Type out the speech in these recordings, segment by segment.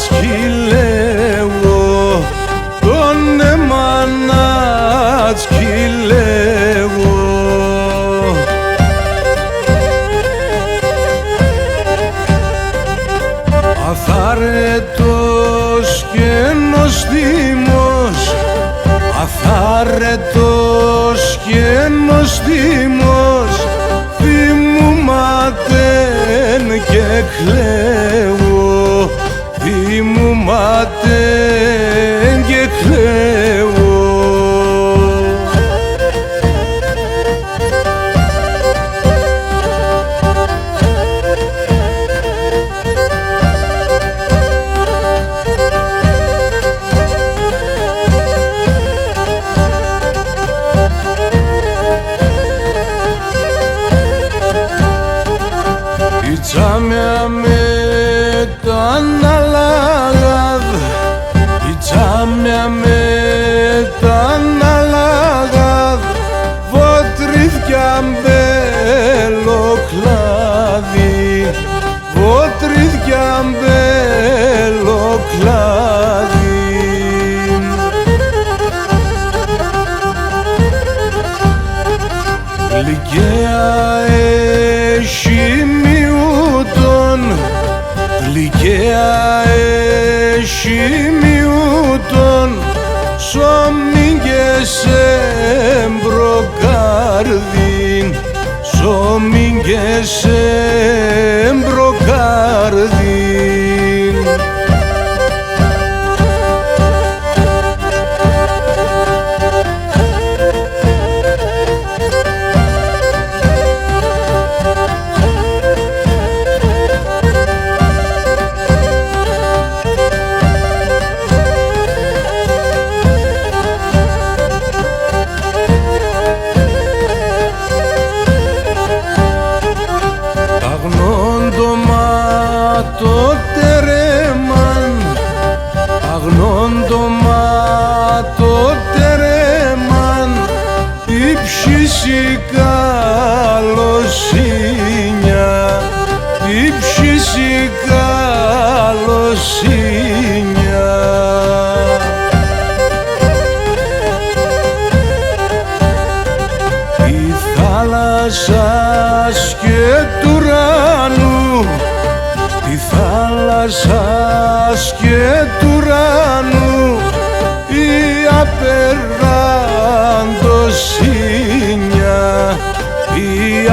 σκυλεύω, τον αίμα να σκυλεύω. Αθάρετος και νοστίμος, αθάρετος και νοστίμος, θυμούματεν και κλαίω, θυμούματεν και κλαίω. Η τσάμια με τα αναλάγαδ, η τσάμια με τα αναλάγαδ, βότριδια μπελοκλάδι, βότριδια μπελοκλάδι. Γλυκαία έχει μιούτον, γλυκαία έχει μιούτον, σωμίγεσαι μπροκάρδιν, σωμίγεσαι μπροκάρδιν. Το τερέμαν, αγνόντομα το τερέμαν, ύψηση καλοσύνια, ύψηση καλοσύνια. Η θάλασσα και του ουρανού, η θάλασσα και του ουρανού, η απεραντοσύνια, η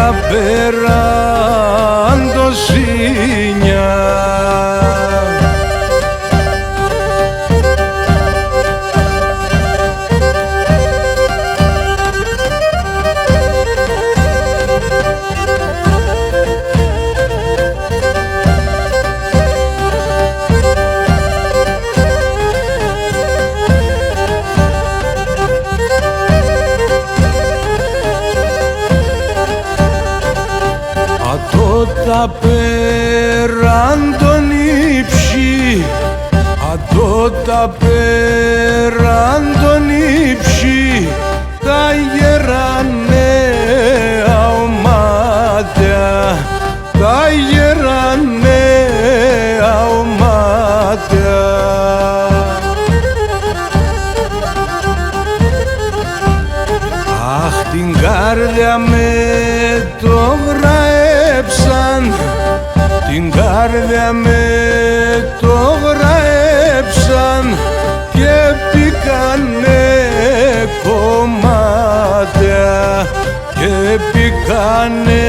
απεραντοσύνια. Ατότα πέραν τον ύψη, ατότα πέραν τον ύψη, τα γερά νέα ομάτια, τα γερά νέα ομάτια. Αχ, την κάρδια με το γραέψαν, την κάρδια με το γραέψαν και πήκανε κομμάτια, και πήκανε